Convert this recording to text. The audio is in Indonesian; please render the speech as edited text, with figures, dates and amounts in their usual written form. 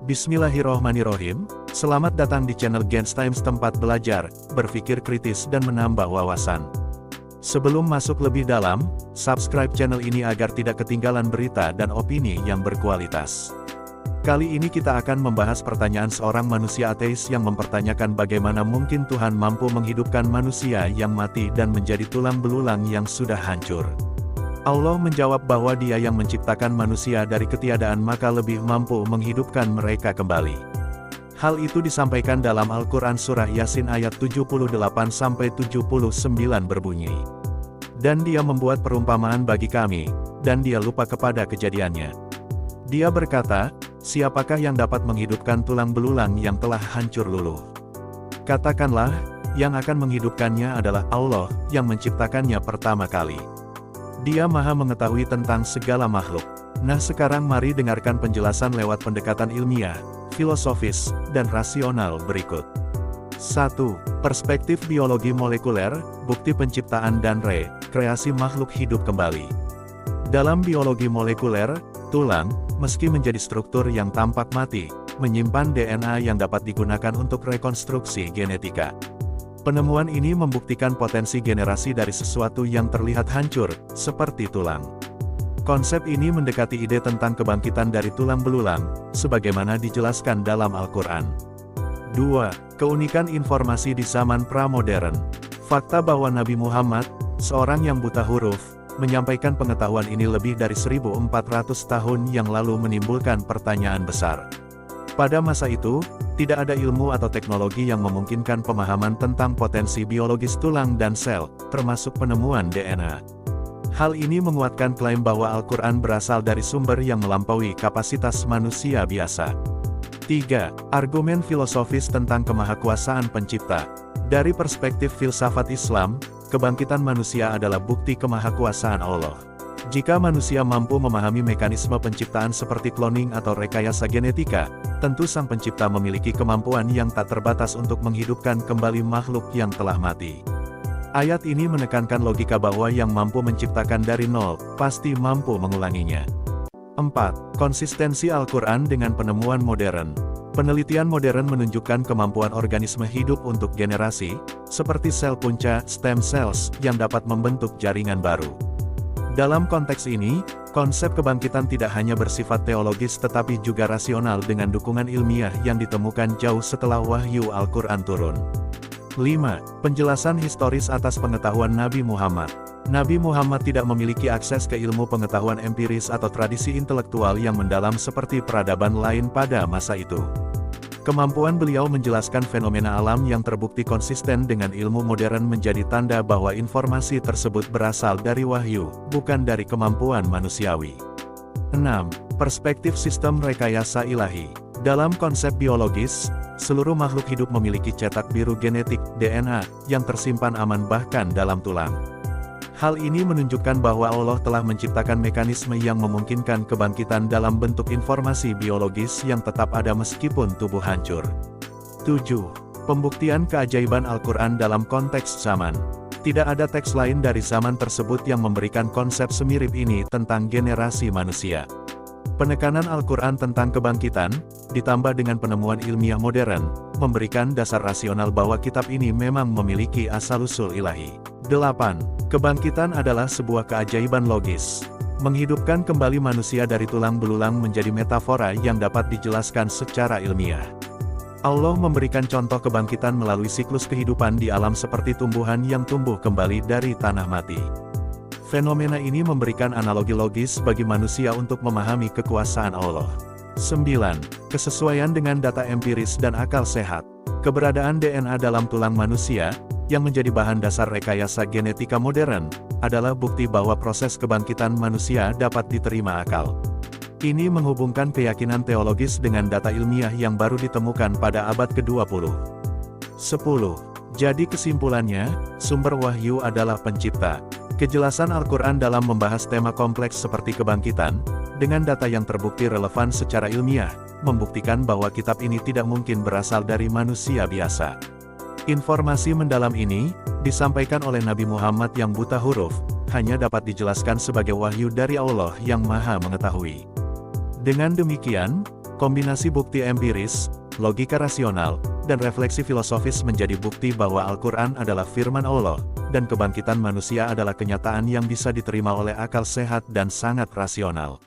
Bismillahirrohmanirrohim, selamat datang di channel Gens Times, tempat belajar, berpikir kritis dan menambah wawasan. Sebelum masuk lebih dalam, subscribe channel ini agar tidak ketinggalan berita dan opini yang berkualitas. Kali ini kita akan membahas pertanyaan seorang manusia ateis yang mempertanyakan bagaimana mungkin Tuhan mampu menghidupkan manusia yang mati dan menjadi tulang belulang yang sudah hancur. Allah menjawab bahwa Dia yang menciptakan manusia dari ketiadaan maka lebih mampu menghidupkan mereka kembali. Hal itu disampaikan dalam Al-Quran Surah Yasin ayat 78-79 berbunyi. Dan Dia membuat perumpamaan bagi kami, dan Dia lupa kepada kejadiannya. Dia berkata, siapakah yang dapat menghidupkan tulang belulang yang telah hancur luluh? Katakanlah, yang akan menghidupkannya adalah Allah, yang menciptakannya pertama kali. Dia Maha mengetahui tentang segala makhluk. Nah, sekarang mari dengarkan penjelasan lewat pendekatan ilmiah, filosofis, dan rasional berikut. 1. Perspektif biologi molekuler, bukti penciptaan dan kreasi makhluk hidup kembali. Dalam biologi molekuler, tulang, meski menjadi struktur yang tampak mati, menyimpan DNA yang dapat digunakan untuk rekonstruksi genetika. Penemuan ini membuktikan potensi generasi dari sesuatu yang terlihat hancur, seperti tulang. Konsep ini mendekati ide tentang kebangkitan dari tulang belulang, sebagaimana dijelaskan dalam Al-Quran. 2. Keunikan informasi di zaman pra-modern. Fakta bahwa Nabi Muhammad, seorang yang buta huruf, menyampaikan pengetahuan ini lebih dari 1400 tahun yang lalu menimbulkan pertanyaan besar. Pada masa itu, tidak ada ilmu atau teknologi yang memungkinkan pemahaman tentang potensi biologis tulang dan sel, termasuk penemuan DNA. Hal ini menguatkan klaim bahwa Al-Quran berasal dari sumber yang melampaui kapasitas manusia biasa. 3. Argumen filosofis tentang kemahakuasaan pencipta. Dari perspektif filsafat Islam, kebangkitan manusia adalah bukti kemahakuasaan Allah. Jika manusia mampu memahami mekanisme penciptaan seperti cloning atau rekayasa genetika, tentu Sang Pencipta memiliki kemampuan yang tak terbatas untuk menghidupkan kembali makhluk yang telah mati. Ayat ini menekankan logika bahwa yang mampu menciptakan dari nol, pasti mampu mengulanginya. 4. Konsistensi Al-Quran dengan penemuan modern. Penelitian modern menunjukkan kemampuan organisme hidup untuk generasi, seperti sel punca, stem cells, yang dapat membentuk jaringan baru. Dalam konteks ini, konsep kebangkitan tidak hanya bersifat teologis tetapi juga rasional dengan dukungan ilmiah yang ditemukan jauh setelah wahyu Al-Quran turun. 5. Penjelasan historis atas pengetahuan Nabi Muhammad. Nabi Muhammad tidak memiliki akses ke ilmu pengetahuan empiris atau tradisi intelektual yang mendalam seperti peradaban lain pada masa itu. Kemampuan beliau menjelaskan fenomena alam yang terbukti konsisten dengan ilmu modern menjadi tanda bahwa informasi tersebut berasal dari wahyu, bukan dari kemampuan manusiawi. 6. Perspektif sistem rekayasa ilahi. Dalam konsep biologis, seluruh makhluk hidup memiliki cetak biru genetik, DNA, yang tersimpan aman bahkan dalam tulang. Hal ini menunjukkan bahwa Allah telah menciptakan mekanisme yang memungkinkan kebangkitan dalam bentuk informasi biologis yang tetap ada meskipun tubuh hancur. 7. Pembuktian keajaiban Al-Quran dalam konteks zaman. Tidak ada teks lain dari zaman tersebut yang memberikan konsep semirip ini tentang generasi manusia. Penekanan Al-Quran tentang kebangkitan, ditambah dengan penemuan ilmiah modern, memberikan dasar rasional bahwa kitab ini memang memiliki asal-usul ilahi. 8. Kebangkitan adalah sebuah keajaiban logis. Menghidupkan kembali manusia dari tulang belulang menjadi metafora yang dapat dijelaskan secara ilmiah. Allah memberikan contoh kebangkitan melalui siklus kehidupan di alam seperti tumbuhan yang tumbuh kembali dari tanah mati. Fenomena ini memberikan analogi logis bagi manusia untuk memahami kekuasaan Allah. 9. Kesesuaian dengan data empiris dan akal sehat. Keberadaan DNA dalam tulang manusia, yang menjadi bahan dasar rekayasa genetika modern, adalah bukti bahwa proses kebangkitan manusia dapat diterima akal. Ini menghubungkan keyakinan teologis dengan data ilmiah yang baru ditemukan pada abad ke-20. 10. Jadi kesimpulannya, sumber wahyu adalah pencipta. Kejelasan Al-Quran dalam membahas tema kompleks seperti kebangkitan, dengan data yang terbukti relevan secara ilmiah, membuktikan bahwa kitab ini tidak mungkin berasal dari manusia biasa. Informasi mendalam ini, disampaikan oleh Nabi Muhammad yang buta huruf, hanya dapat dijelaskan sebagai wahyu dari Allah yang Maha Mengetahui. Dengan demikian, Kombinasi bukti empiris, logika rasional, dan refleksi filosofis menjadi bukti bahwa Al-Quran adalah firman Allah, dan kebangkitan manusia adalah kenyataan yang bisa diterima oleh akal sehat dan sangat rasional.